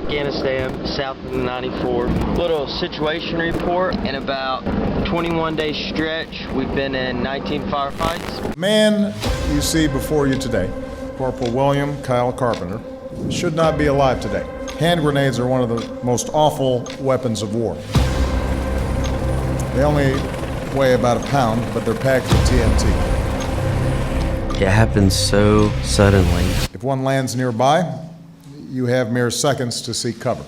Afghanistan, south of the 94. Little situation report. In about 21-day stretch, we've been in 19 firefights. The man you see before you today, Corporal William Kyle Carpenter, should not be alive today. Hand grenades are one of the most awful weapons of war. They only weigh about a pound, but they're packed with TNT. It happened so suddenly. If one lands nearby, you have mere seconds to seek cover.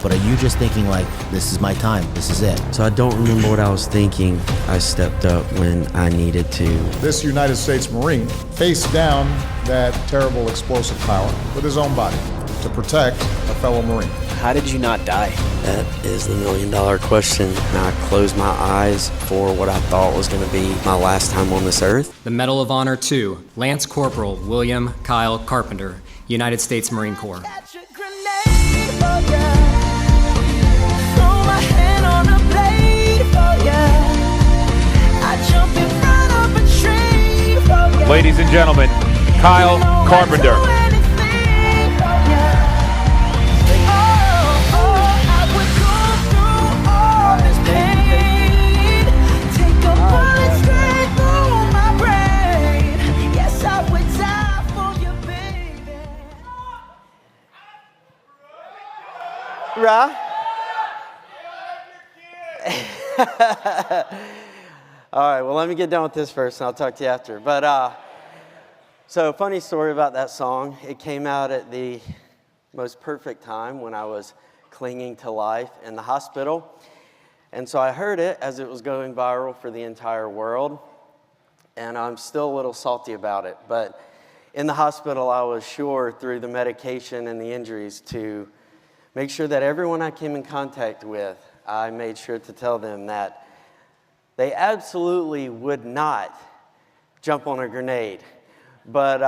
But are you just thinking like, this is my time, this is it? So I don't remember what I was thinking. I stepped up when I needed to. This United States Marine faced down that terrible explosive power with his own body to protect a fellow Marine. How did you not die? That is the million-dollar question. And I closed my eyes for what I thought was going to be my last time on this earth. The Medal of Honor to Lance Corporal William Kyle Carpenter, United States Marine Corps. Ladies and gentlemen, Kyle Carpenter. Right? All right, well, let me get done with this first, and I'll talk to you after. But, so funny story about that song. It came out at the most perfect time when I was clinging to life in the hospital. And so I heard it as it was going viral for the entire world. And I'm still a little salty about it. But in the hospital, I was sure through the medication and the injuries to make sure that everyone I came in contact with, I made sure to tell them that they absolutely would not jump on a grenade. But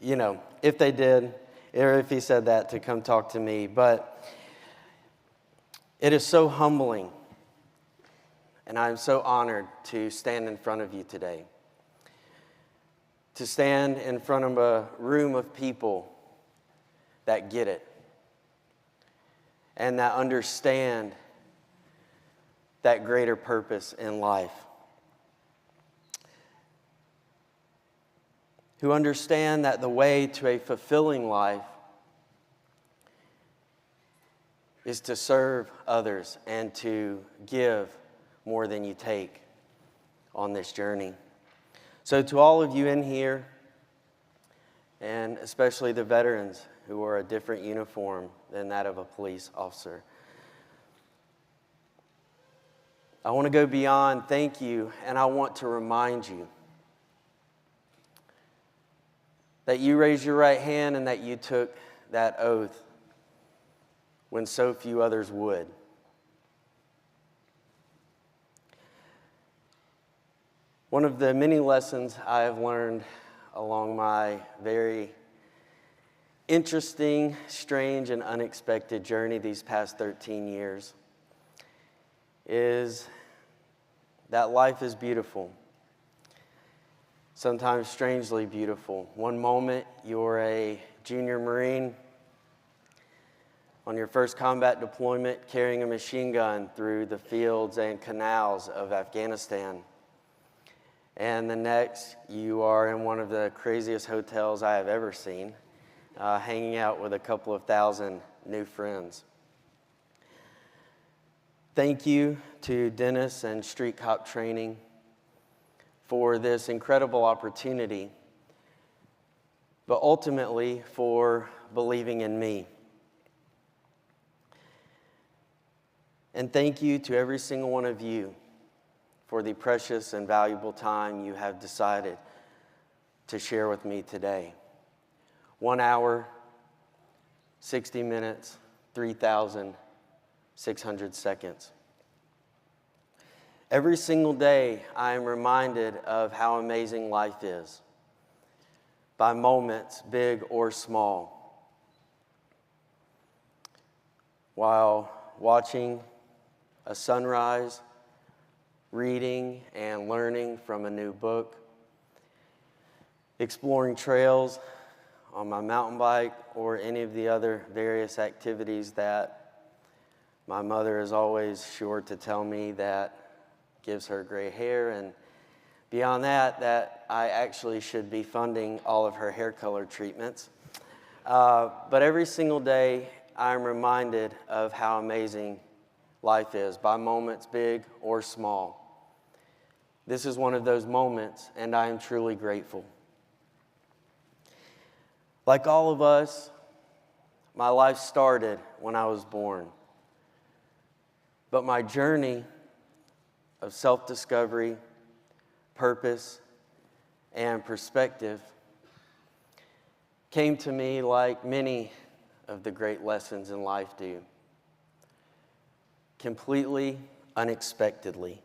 you know, if they did, or if he said that, to come talk to me. But it is so humbling, and I'm so honored to stand in front of you today. To stand in front of a room of people that get it and that understand that greater purpose in life. Who understand that the way to a fulfilling life is to serve others and to give more than you take on this journey. So to all of you in here, and especially the veterans who wear a different uniform than that of a police officer, I want to go beyond thank you, and I want to remind you that you raised your right hand and that you took that oath when so few others would. One of the many lessons I have learned along my very interesting, strange, and unexpected journey these past 13 years is that life is beautiful. Sometimes strangely beautiful. One moment you're a junior Marine on your first combat deployment carrying a machine gun through the fields and canals of Afghanistan. And the next, you are in one of the craziest hotels I have ever seen, hanging out with a couple of thousand new friends. Thank you to Dennis and Street Cop Training for this incredible opportunity, but ultimately for believing in me. And thank you to every single one of you for the precious and valuable time you have decided to share with me today. 1 hour, 60 minutes, 3,600 seconds. Every single day, I am reminded of how amazing life is, by moments, big or small. While watching a sunrise, reading and learning from a new book, exploring trails, on my mountain bike, or any of the other various activities that my mother is always sure to tell me that gives her gray hair, and beyond that, that I actually should be funding all of her hair color treatments. But every single day, I'm reminded of how amazing life is, by moments big or small. This is one of those moments, and I am truly grateful. Like all of us, my life started when I was born. But my journey of self-discovery, purpose, and perspective came to me like many of the great lessons in life do, completely unexpectedly.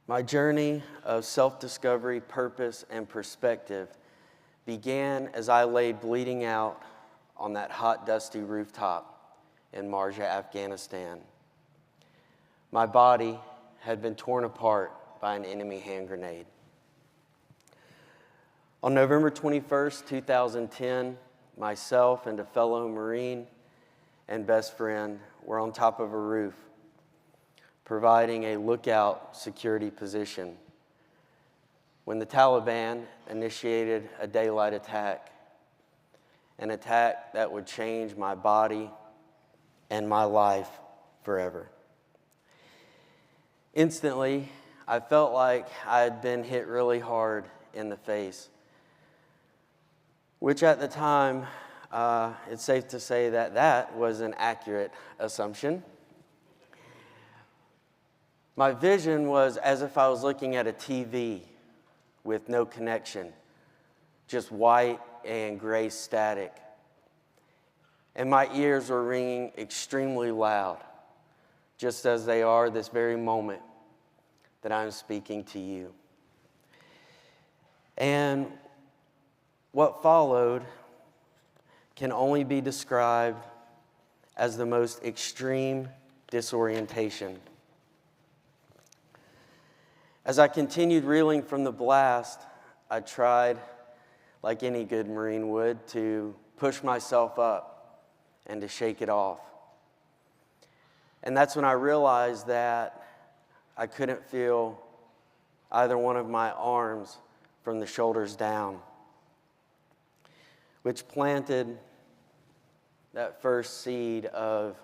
My journey of self-discovery, purpose, and perspective began as I lay bleeding out on that hot, dusty rooftop in Marjah, Afghanistan. My body had been torn apart by an enemy hand grenade. On November 21st, 2010, myself and a fellow Marine and best friend were on top of a roof, providing a lookout security position, when the Taliban initiated a daylight attack, an attack that would change my body and my life forever. Instantly, I felt like I had been hit really hard in the face, which at the time, it's safe to say that that was an accurate assumption. My vision was as if I was looking at a TV with no connection, just white and gray static. And my ears were ringing extremely loud, just as they are this very moment that I'm speaking to you. And what followed can only be described as the most extreme disorientation. As I continued reeling from the blast, I tried, like any good Marine would, to push myself up and to shake it off. And that's when I realized that I couldn't feel either one of my arms from the shoulders down, which planted that first seed of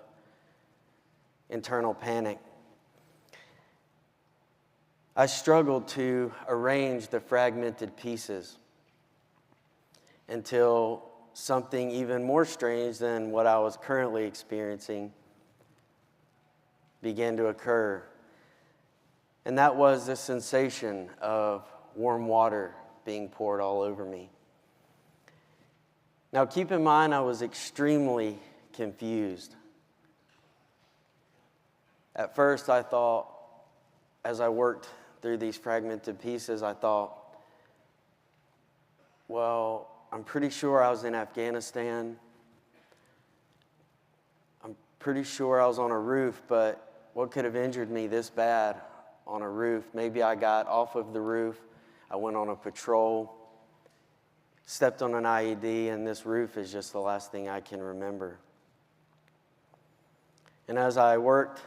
internal panic. I struggled to arrange the fragmented pieces until something even more strange than what I was currently experiencing began to occur. And that was the sensation of warm water being poured all over me. Now, keep in mind, I was extremely confused. At first, I thought, as I worked through these fragmented pieces, I thought, well, I'm pretty sure I was in Afghanistan. I'm pretty sure I was on a roof, but what could have injured me this bad on a roof? Maybe I got off of the roof, I went on a patrol, stepped on an IED, and this roof is just the last thing I can remember. And as I worked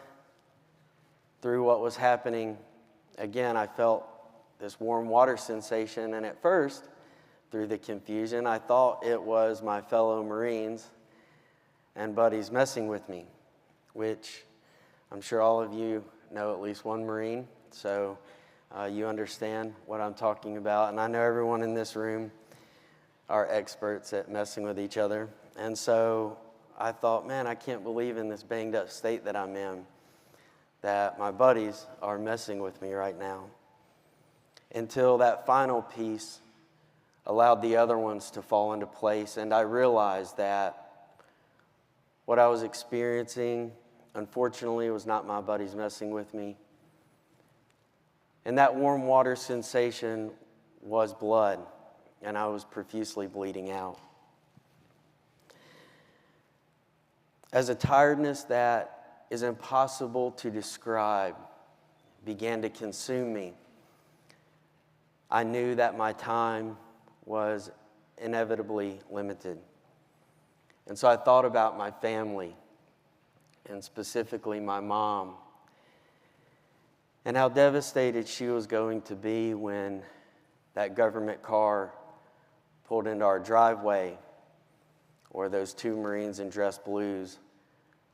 through what was happening, again, I felt this warm water sensation, and at first, through the confusion, I thought it was my fellow Marines and buddies messing with me, which I'm sure all of you know at least one Marine, so you understand what I'm talking about. And I know everyone in this room are experts at messing with each other. And so I thought, man, I can't believe in this banged up state that I'm in, that my buddies are messing with me right now. Until that final piece allowed the other ones to fall into place, and I realized that what I was experiencing, unfortunately, was not my buddies messing with me. And that warm water sensation was blood, and I was profusely bleeding out. As a tiredness that is impossible to describe began to consume me, I knew that my time was inevitably limited. And so I thought about my family, and specifically my mom, and how devastated she was going to be when that government car pulled into our driveway, or those two Marines in dress blues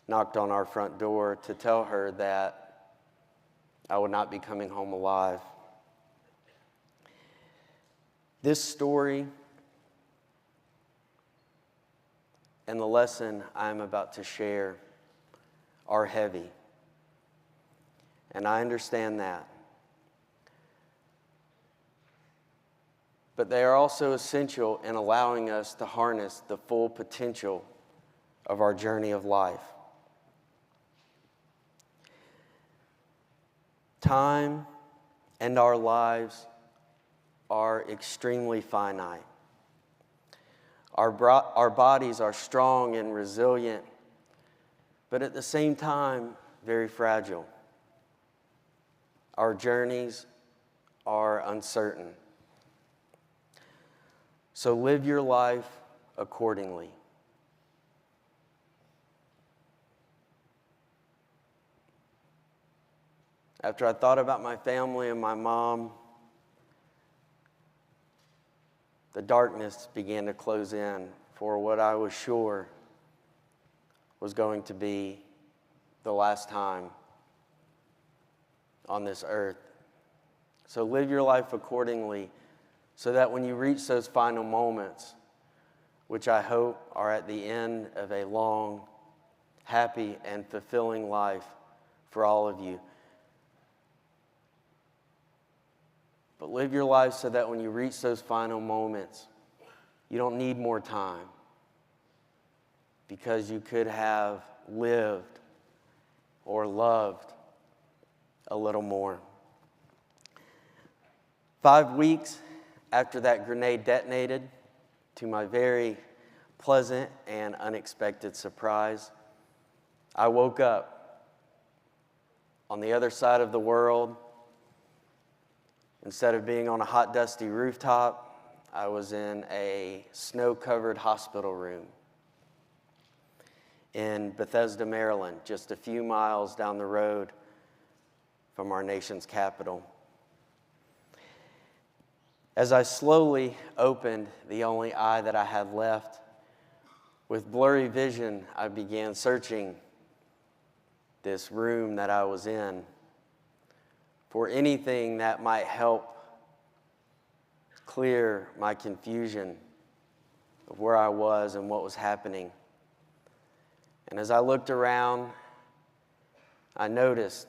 knocked on our front door to tell her that I would not be coming home alive. This story and the lesson I'm about to share are heavy. And I understand that. But they are also essential in allowing us to harness the full potential of our journey of life. Time and our lives are extremely finite. Our bodies are strong and resilient, but at the same time, very fragile. Our journeys are uncertain. So live your life accordingly. After I thought about my family and my mom, the darkness began to close in for what I was sure was going to be the last time on this earth. So live your life accordingly so that when you reach those final moments, which I hope are at the end of a long, happy, and fulfilling life for all of you, but live your life so that when you reach those final moments, you don't need more time, because you could have lived or loved a little more. 5 weeks after that grenade detonated, to my very pleasant and unexpected surprise, I woke up on the other side of the world. Instead of being on a hot, dusty rooftop, I was in a snow-covered hospital room in Bethesda, Maryland, just a few miles down the road from our nation's capital. As I slowly opened the only eye that I had left, with blurry vision, I began searching this room that I was in for anything that might help clear my confusion of where I was and what was happening. And as I looked around, I noticed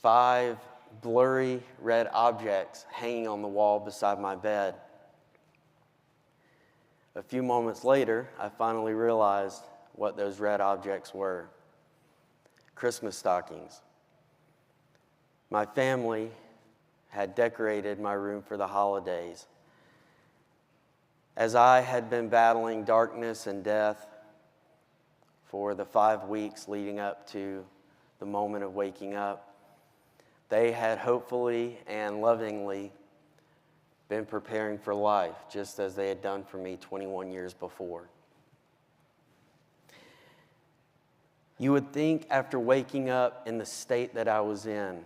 5 blurry red objects hanging on the wall beside my bed. A few moments later, I finally realized what those red objects were: Christmas stockings. My family had decorated my room for the holidays. As I had been battling darkness and death for the 5 weeks leading up to the moment of waking up, they had hopefully and lovingly been preparing for life, just as they had done for me 21 years before. You would think after waking up in the state that I was in,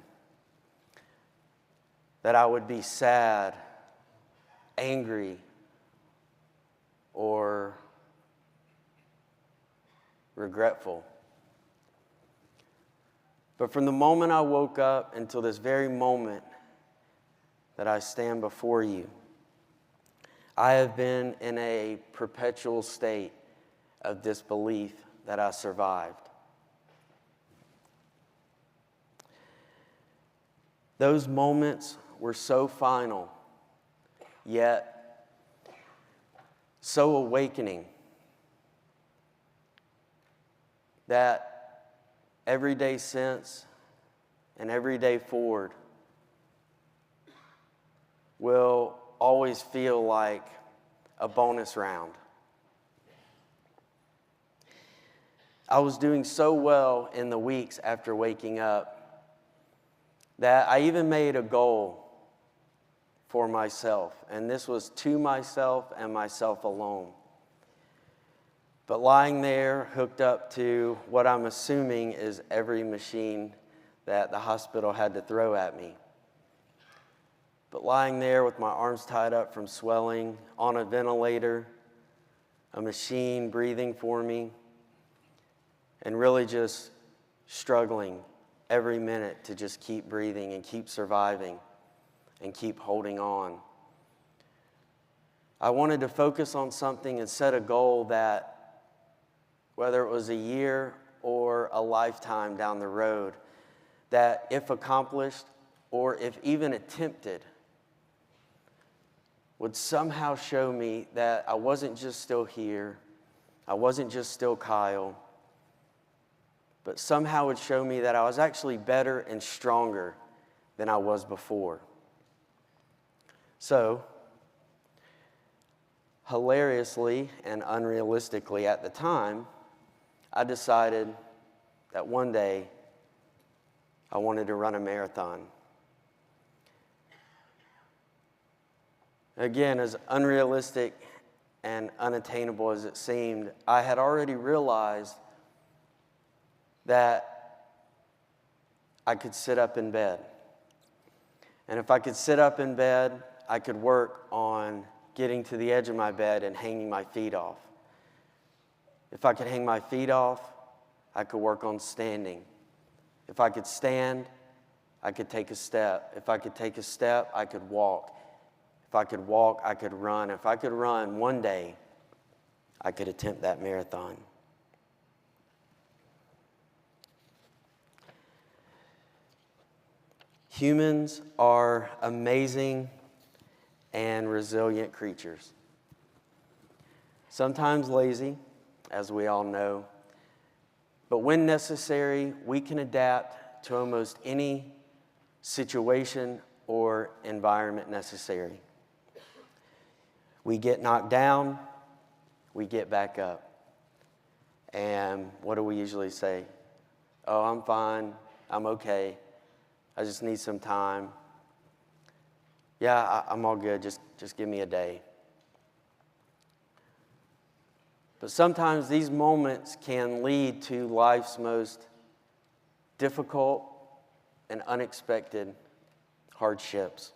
that I would be sad, angry, or regretful. But from the moment I woke up until this very moment that I stand before you, I have been in a perpetual state of disbelief that I survived. Those moments were so final, yet so awakening, that every day since and every day forward will always feel like a bonus round. I was doing so well in the weeks after waking up that I even made a goal for myself, and this was to myself and myself alone. But lying there, hooked up to what I'm assuming is every machine that the hospital had to throw at me. But lying there with my arms tied up from swelling, on a ventilator, a machine breathing for me, and really just struggling every minute to just keep breathing and keep surviving and keep holding on. I wanted to focus on something and set a goal that, whether it was a year or a lifetime down the road, that if accomplished or if even attempted, would somehow show me that I wasn't just still here, I wasn't just still Kyle, but somehow would show me that I was actually better and stronger than I was before. So, hilariously and unrealistically at the time, I decided that one day I wanted to run a marathon. Again, as unrealistic and unattainable as it seemed, I had already realized that I could sit up in bed. And if I could sit up in bed, I could work on getting to the edge of my bed and hanging my feet off. If I could hang my feet off, I could work on standing. If I could stand, I could take a step. If I could take a step, I could walk. If I could walk, I could run. If I could run, one day, I could attempt that marathon. Humans are amazing and resilient creatures. Sometimes lazy, as we all know, but when necessary, we can adapt to almost any situation or environment necessary. We get knocked down, we get back up. And what do we usually say? Oh, I'm fine, I'm okay, I just need some time. Yeah, I'm all good, just give me a day. But sometimes these moments can lead to life's most difficult and unexpected hardships,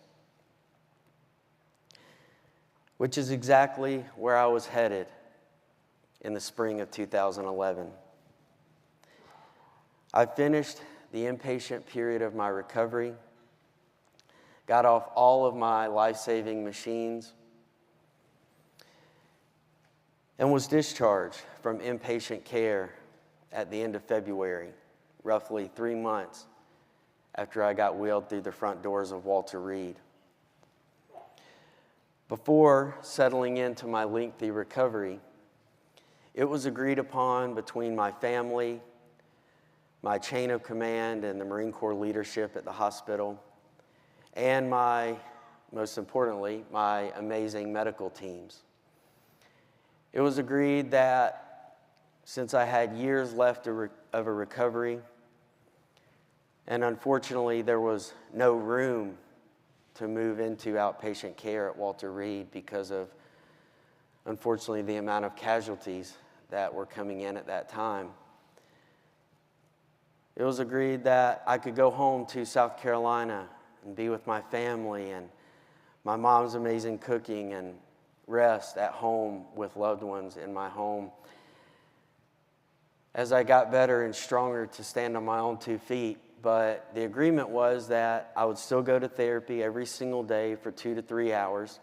which is exactly where I was headed in the spring of 2011. I finished the inpatient period of my recovery, got off all of my life-saving machines, and was discharged from inpatient care at the end of February, roughly 3 months after I got wheeled through the front doors of Walter Reed. Before settling into my lengthy recovery, it was agreed upon between my family, my chain of command, and the Marine Corps leadership at the hospital, and most importantly, my amazing medical teams. It was agreed that since I had years left of a recovery, and unfortunately there was no room to move into outpatient care at Walter Reed because of, unfortunately, the amount of casualties that were coming in at that time. It was agreed that I could go home to South Carolina and be with my family and my mom's amazing cooking and rest at home with loved ones in my home. As I got better and stronger to stand on my own 2 feet, but the agreement was that I would still go to therapy every single day for 2 to 3 hours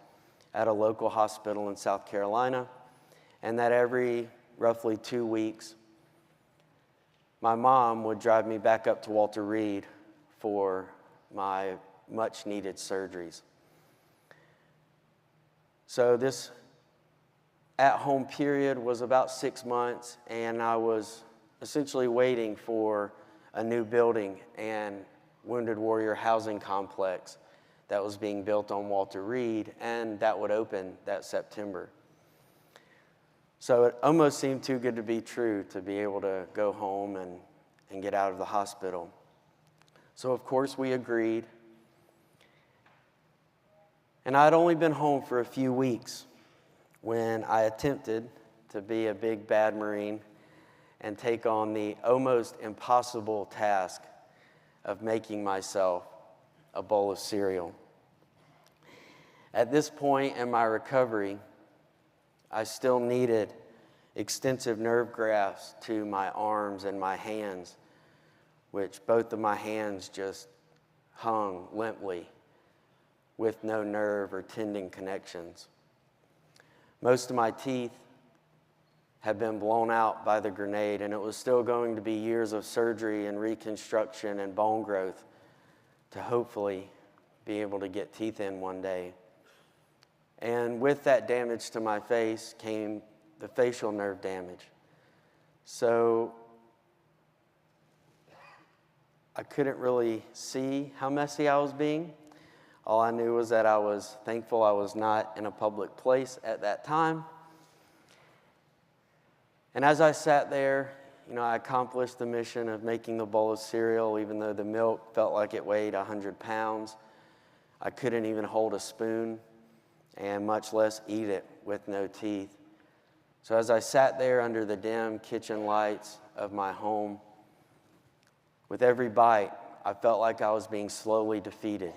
at a local hospital in South Carolina, and that every roughly 2 weeks, my mom would drive me back up to Walter Reed for my much-needed surgeries. So this at-home period was about 6 months, and I was essentially waiting for a new building and Wounded Warrior housing complex that was being built on Walter Reed, and that would open that September. So it almost seemed too good to be true to be able to go home and get out of the hospital. So of course we agreed. And I'd only been home for a few weeks when I attempted to be a big bad Marine and take on the almost impossible task of making myself a bowl of cereal. At this point in my recovery, I still needed extensive nerve grafts to my arms and my hands, which both of my hands just hung limply with no nerve or tendon connections. Most of my teeth had been blown out by the grenade, and it was still going to be years of surgery and reconstruction and bone growth to hopefully be able to get teeth in one day. And with that damage to my face came the facial nerve damage. So I couldn't really see how messy I was being. All I knew was that I was thankful I was not in a public place at that time. And as I sat there, I accomplished the mission of making the bowl of cereal, even though the milk felt like it weighed 100 pounds. I couldn't even hold a spoon, and much less eat it with no teeth. So as I sat there under the dim kitchen lights of my home, with every bite, I felt like I was being slowly defeated.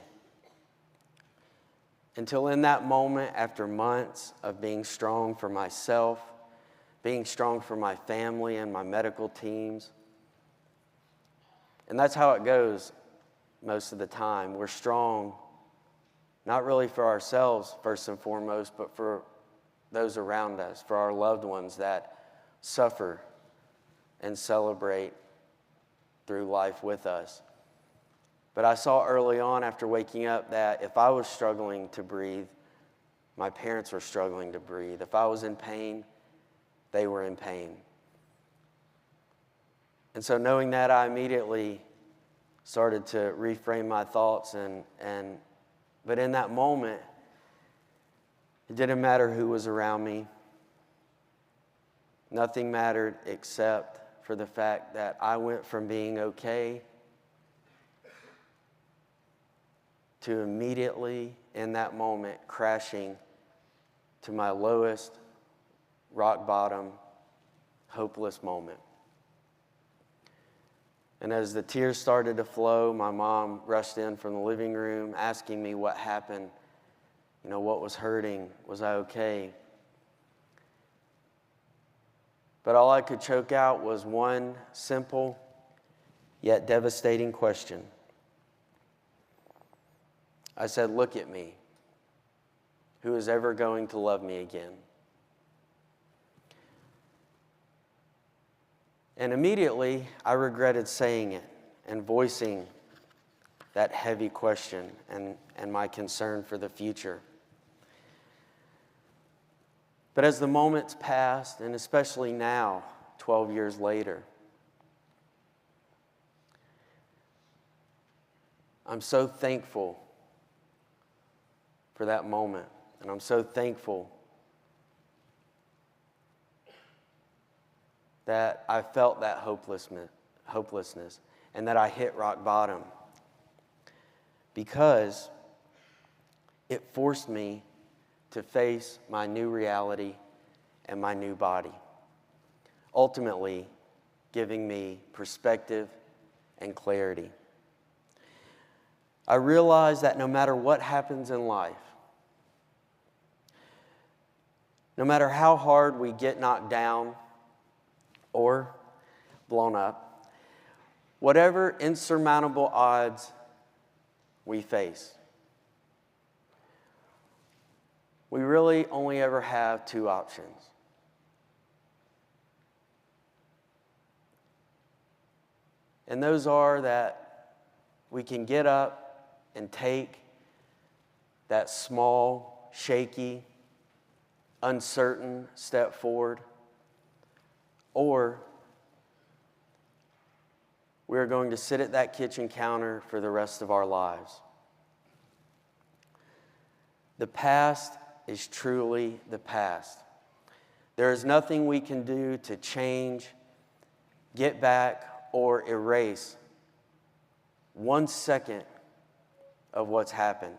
Until in that moment, after months of being strong for myself, being strong for my family and my medical teams. And that's how it goes most of the time. We're strong, not really for ourselves first and foremost, but for those around us, for our loved ones that suffer and celebrate through life with us. But I saw early on after waking up that if I was struggling to breathe, my parents were struggling to breathe. If I was in pain, they were in pain. And so knowing that, I immediately started to reframe my thoughts. But in that moment, it didn't matter who was around me. Nothing mattered except for the fact that I went from being okay to immediately, in that moment, crashing to my lowest, rock bottom, hopeless moment. And as the tears started to flow, my mom rushed in from the living room asking me what happened, what was hurting, was I okay? But all I could choke out was one simple yet devastating question. I said, "Look at me. Who is ever going to love me again?" And immediately, I regretted saying it and voicing that heavy question and my concern for the future. But as the moments passed, and especially now, 12 years later, I'm so thankful for that moment. And I'm so thankful that I felt that hopelessness, and that I hit rock bottom, because it forced me to face my new reality and my new body, ultimately giving me perspective and clarity. I realized that no matter what happens in life, no matter how hard we get knocked down or blown up, whatever insurmountable odds we face, we really only ever have two options. And those are that we can get up and take that small, shaky, uncertain step forward, or we are going to sit at that kitchen counter for the rest of our lives. The past is truly the past. There is nothing we can do to change, get back, or erase 1 second of what's happened.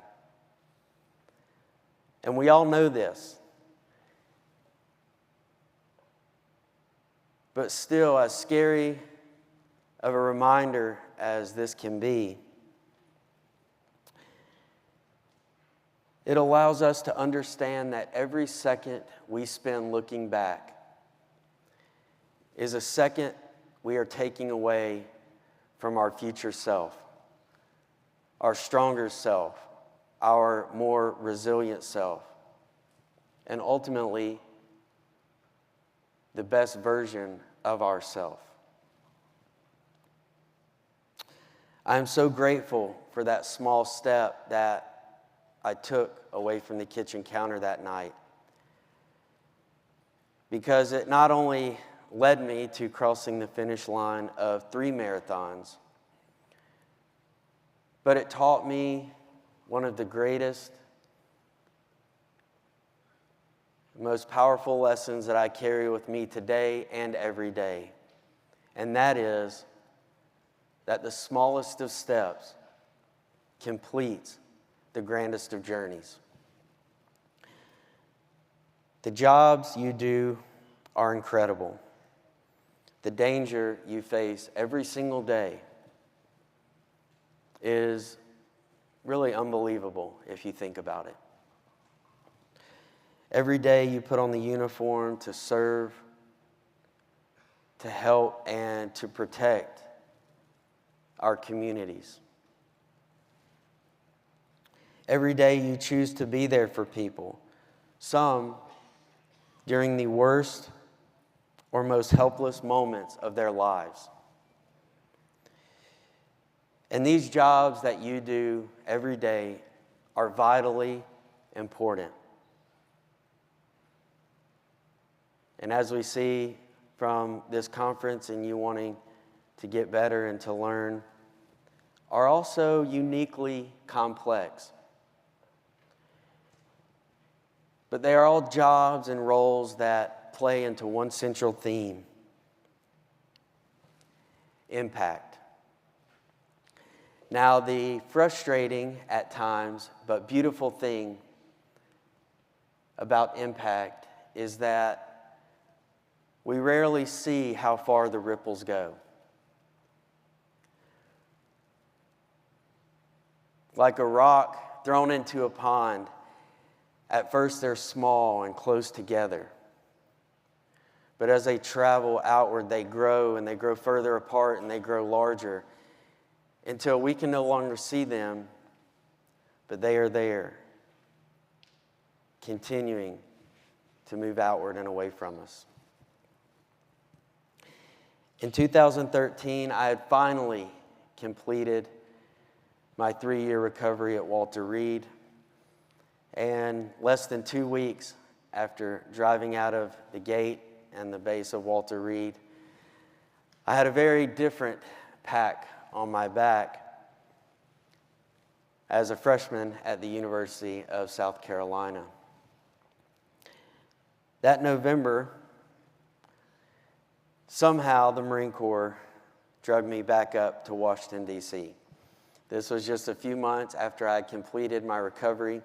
And we all know this. But still, as scary of a reminder as this can be, it allows us to understand that every second we spend looking back is a second we are taking away from our future self, our stronger self, our more resilient self, and ultimately the best version of ourself. I am so grateful for that small step that I took away from the kitchen counter that night, because it not only led me to crossing the finish line of 3 marathons, but it taught me one of the greatest, most powerful lessons that I carry with me today and every day. And that is that the smallest of steps completes the grandest of journeys. The jobs you do are incredible. The danger you face every single day is really unbelievable if you think about it. Every day you put on the uniform to serve, to help, and to protect our communities. Every day you choose to be there for people, some during the worst or most helpless moments of their lives. And these jobs that you do every day are vitally important. And as we see from this conference and you wanting to get better and to learn, are also uniquely complex. But they are all jobs and roles that play into one central theme: impact. Now, the frustrating at times but beautiful thing about impact is that we rarely see how far the ripples go. Like a rock thrown into a pond, at first they're small and close together. But as they travel outward, they grow, and they grow further apart, and they grow larger until we can no longer see them, but they are there, continuing to move outward and away from us. In 2013, I had finally completed my 3-year recovery at Walter Reed, and less than 2 weeks after driving out of the gate and the base of Walter Reed, I had a very different pack on my back as a freshman at the University of South Carolina. That November, somehow the Marine Corps drugged me back up to Washington, D.C. This was just a few months after I had completed my recovery.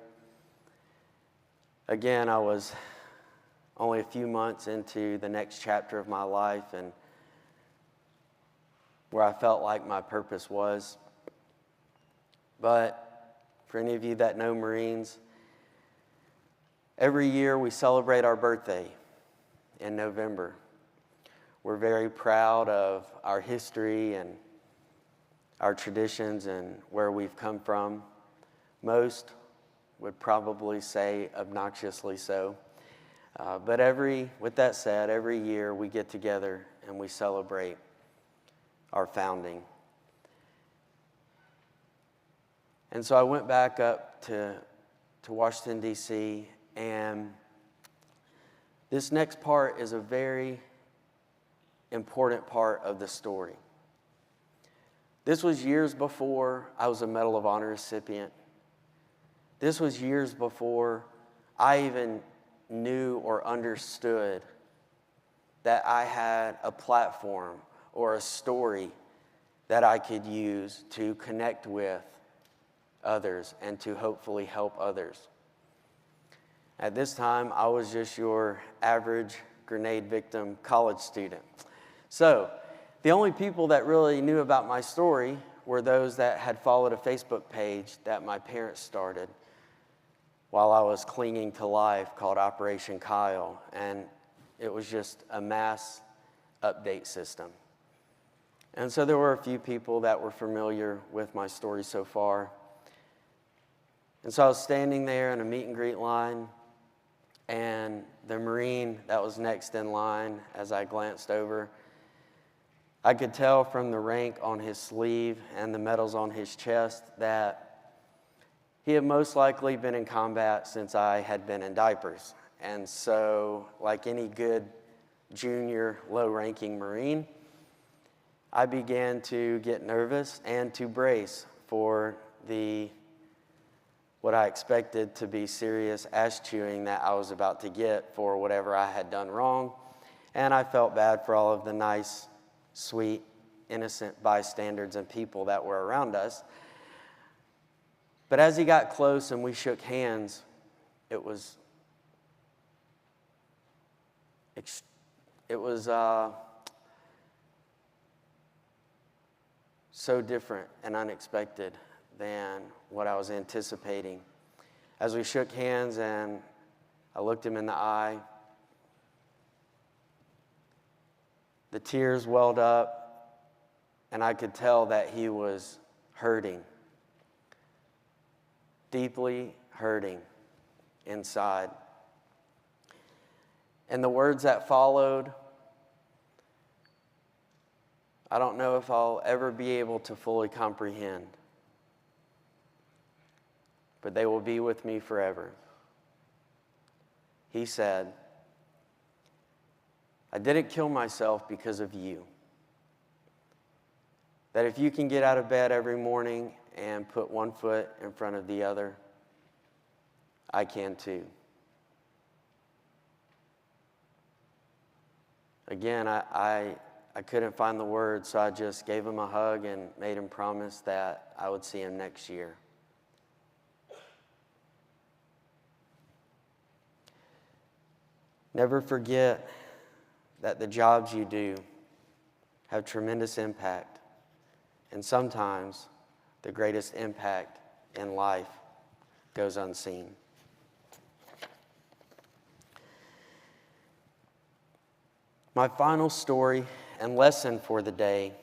Again, I was only a few months into the next chapter of my life and where I felt like my purpose was. But for any of you that know Marines, every year we celebrate our birthday in November. We're very proud of our history and our traditions and where we've come from. Most would probably say obnoxiously so. But with that said, every year we get together and we celebrate our founding. And so I went back up to Washington, D.C., and this next part is a very important part of the story. This was years before I was a Medal of Honor recipient. This was years before I even knew or understood that I had a platform or a story that I could use to connect with others and to hopefully help others. At this time, I was just your average grenade victim college student. So the only people that really knew about my story were those that had followed a Facebook page that my parents started while I was clinging to life called Operation Kyle, and it was just a mass update system. And so there were a few people that were familiar with my story so far. And so I was standing there in a meet and greet line, and the Marine that was next in line, as I glanced over, I could tell from the rank on his sleeve and the medals on his chest that he had most likely been in combat since I had been in diapers. And so, like any good junior low-ranking Marine, I began to get nervous and to brace for what I expected to be serious ass chewing that I was about to get for whatever I had done wrong. And I felt bad for all of the nice, sweet, innocent bystanders and people that were around us. But as he got close and we shook hands, it was so different and unexpected than what I was anticipating. As we shook hands and I looked him in the eye, the tears welled up, and I could tell that he was hurting, deeply hurting inside. And the words that followed, I don't know if I'll ever be able to fully comprehend, but they will be with me forever. He said, "I didn't kill myself because of you. That if you can get out of bed every morning and put one foot in front of the other, I can too." Again, I couldn't find the words, so I just gave him a hug and made him promise that I would see him next year. Never forget that the jobs you do have tremendous impact, and sometimes the greatest impact in life goes unseen. My final story and lesson for the day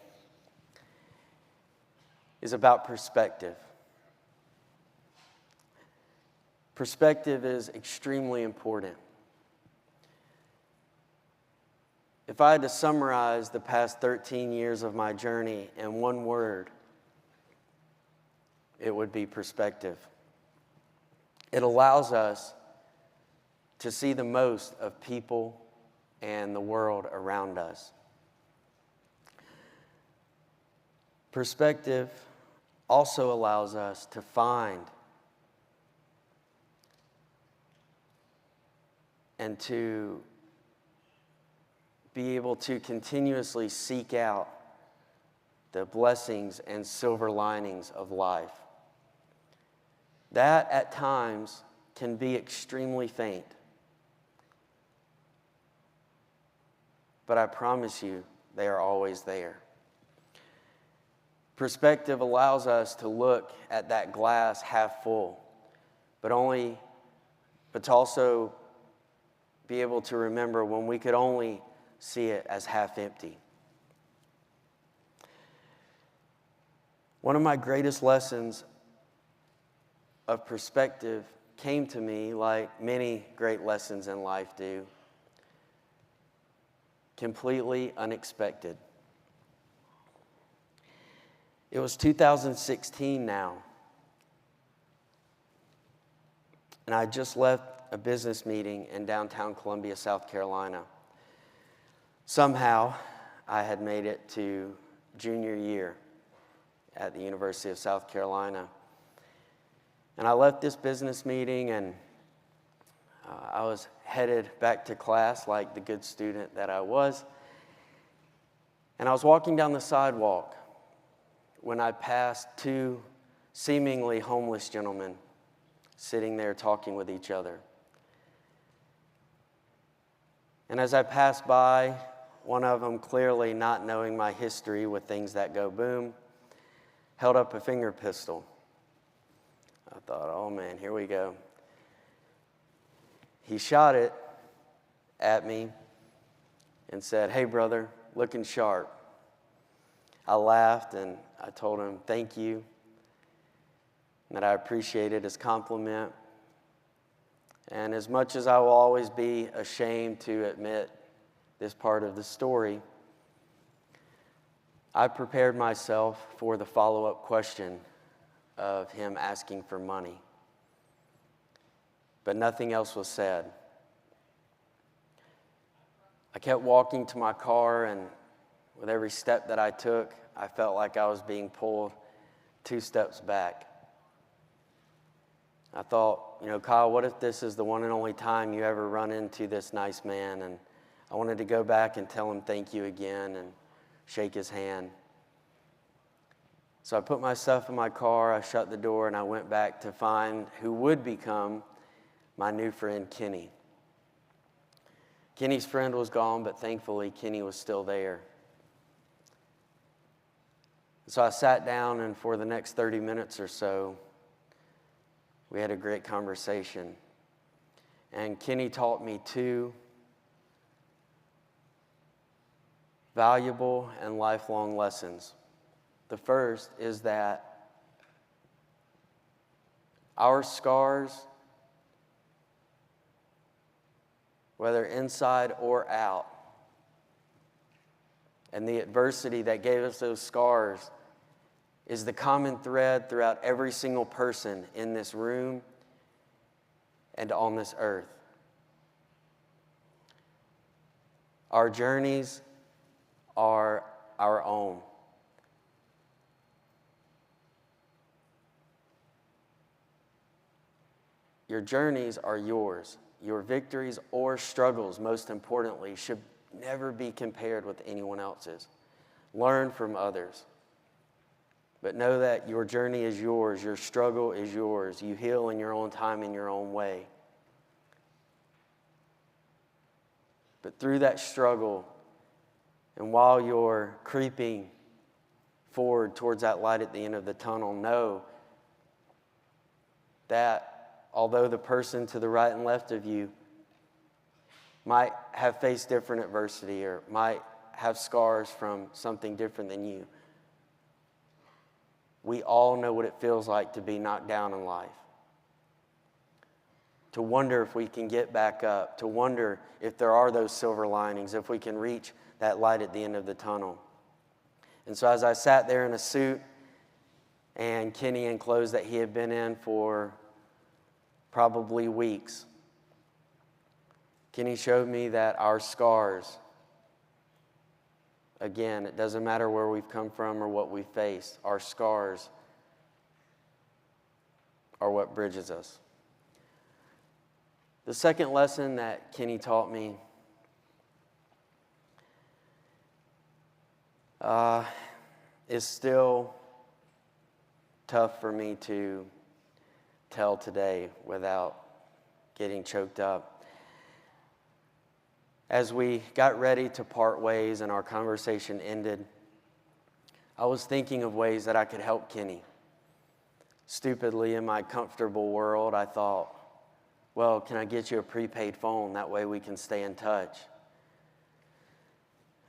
is about perspective. Perspective is extremely important. If I had to summarize the past 13 years of my journey in one word, it would be perspective. It allows us to see the most of people and the world around us. Perspective also allows us to find and to be able to continuously seek out the blessings and silver linings of life. That at times can be extremely faint. But I promise you, they are always there. Perspective allows us to look at that glass half full, but to also be able to remember when we could only see it as half empty. One of my greatest lessons of perspective came to me, like many great lessons in life do, completely unexpected. It was 2016 now, and I just left a business meeting in downtown Columbia, South Carolina. Somehow, I had made it to junior year at the University of South Carolina. And I left this business meeting, and I was headed back to class like the good student that I was. And I was walking down the sidewalk when I passed two seemingly homeless gentlemen sitting there talking with each other. And as I passed by, one of them, clearly not knowing my history with things that go boom, held up a finger pistol. I thought, oh man, here we go. He shot it at me and said, "Hey brother, looking sharp." I laughed and I told him thank you, and that I appreciated his compliment. And as much as I will always be ashamed to admit this part of the story, I prepared myself for the follow-up question of him asking for money. But nothing else was said. I kept walking to my car, and with every step that I took, I felt like I was being pulled 2 steps back. I thought, Kyle, what if this is the one and only time you ever run into this nice man? And I wanted to go back and tell him thank you again and shake his hand. So I put my stuff in my car, I shut the door, and I went back to find who would become my new friend, Kenny. Kenny's friend was gone, but thankfully Kenny was still there. So I sat down, and for the next 30 minutes or so, we had a great conversation. And Kenny taught me 2 valuable and lifelong lessons. The first is that our scars, whether inside or out, and the adversity that gave us those scars is the common thread throughout every single person in this room and on this earth. Our journeys are our own. Your journeys are yours. Your victories or struggles, most importantly, should never be compared with anyone else's. Learn from others. But know that your journey is yours. Your struggle is yours. You heal in your own time, in your own way. But through that struggle, and while you're creeping forward towards that light at the end of the tunnel, know that although the person to the right and left of you might have faced different adversity or might have scars from something different than you, we all know what it feels like to be knocked down in life. To wonder if we can get back up. To wonder if there are those silver linings, if we can reach that light at the end of the tunnel. And so as I sat there in a suit and Kenny in clothes that he had been in for probably weeks, Kenny showed me that our scars, again, it doesn't matter where we've come from or what we've faced, our scars are what bridges us. The second lesson that Kenny taught me is still tough for me to tell today without getting choked up. As we got ready to part ways and our conversation ended, I was thinking of ways that I could help Kenny. Stupidly, in my comfortable world, I thought, well, can I get you a prepaid phone? That way we can stay in touch.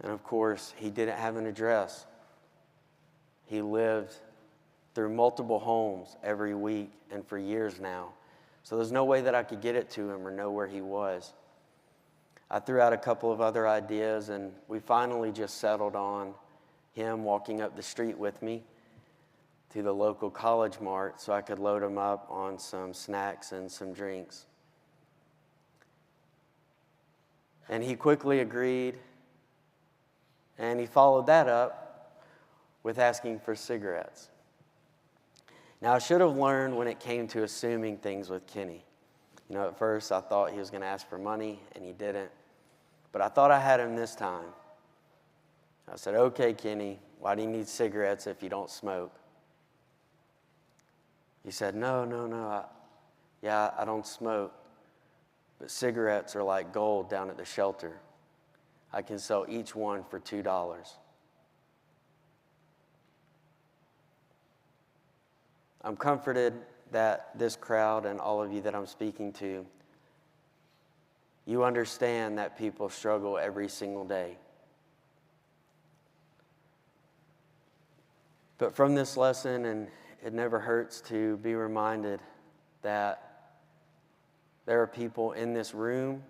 And of course, he didn't have an address. He lived through multiple homes every week and for years now. So there's no way that I could get it to him or know where he was. I threw out a couple of other ideas, and we finally just settled on him walking up the street with me to the local college mart so I could load him up on some snacks and some drinks. And he quickly agreed, and he followed that up with asking for cigarettes. Now, I should have learned when it came to assuming things with Kenny. At first I thought he was going to ask for money, and he didn't. But I thought I had him this time. I said, okay, Kenny, why do you need cigarettes if you don't smoke? He said, no, I don't smoke. But cigarettes are like gold down at the shelter. I can sell each one for $2. I'm comforted that this crowd and all of you that I'm speaking to, you understand that people struggle every single day. But from this lesson, and it never hurts to be reminded that there are people in this room,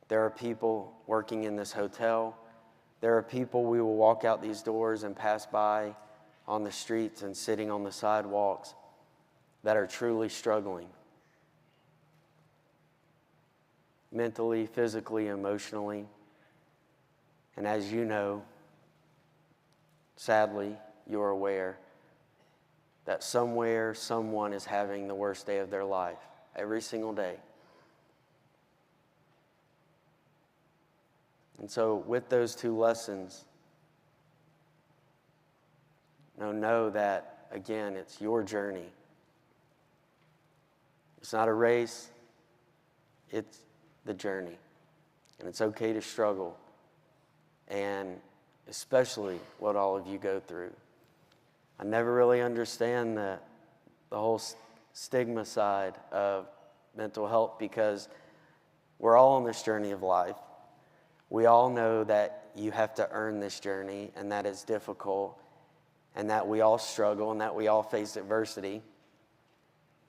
there are people working in this hotel, there are people we will walk out these doors and pass by on the streets and sitting on the sidewalks that are truly struggling. Mentally, physically, emotionally. And as you know, sadly, you're aware that somewhere, someone is having the worst day of their life every single day. And so with those two lessons, know that, again, it's your journey. It's not a race, it's the journey. And it's okay to struggle, and especially what all of you go through. I never really understand the whole stigma side of mental health, because we're all on this journey of life. We all know that you have to earn this journey, and that it's difficult, and that we all struggle, and that we all face adversity.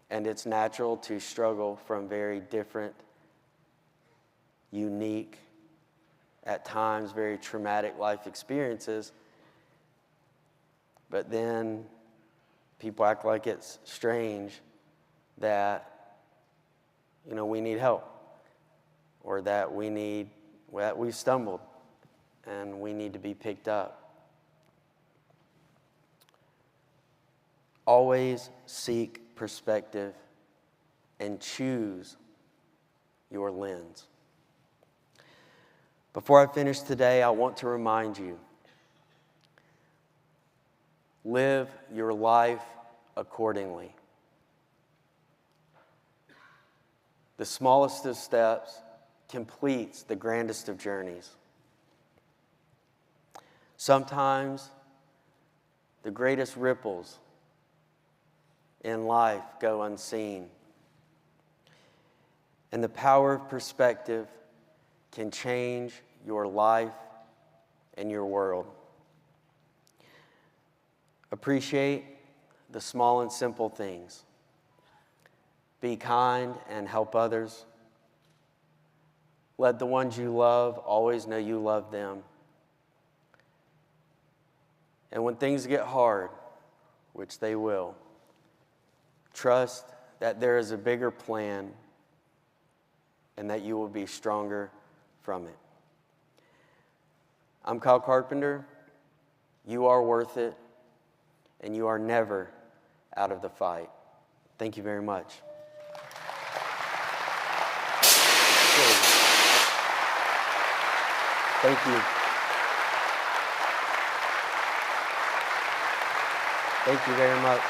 And it's natural to struggle from very different, unique, at times very traumatic life experiences. But then people act like it's strange that, we need help, or that we've stumbled and we need to be picked up. Always seek perspective and choose your lens. Before I finish today, I want to remind you, live your life accordingly. The smallest of steps completes the grandest of journeys. Sometimes the greatest ripples in life go unseen. And the power of perspective can change your life and your world. Appreciate the small and simple things. Be kind and help others. Let the ones you love always know you love them. And when things get hard, which they will, trust that there is a bigger plan and that you will be stronger from it. I'm Kyle Carpenter. You are worth it, and you are never out of the fight. Thank you very much. Thank you. Thank you very much.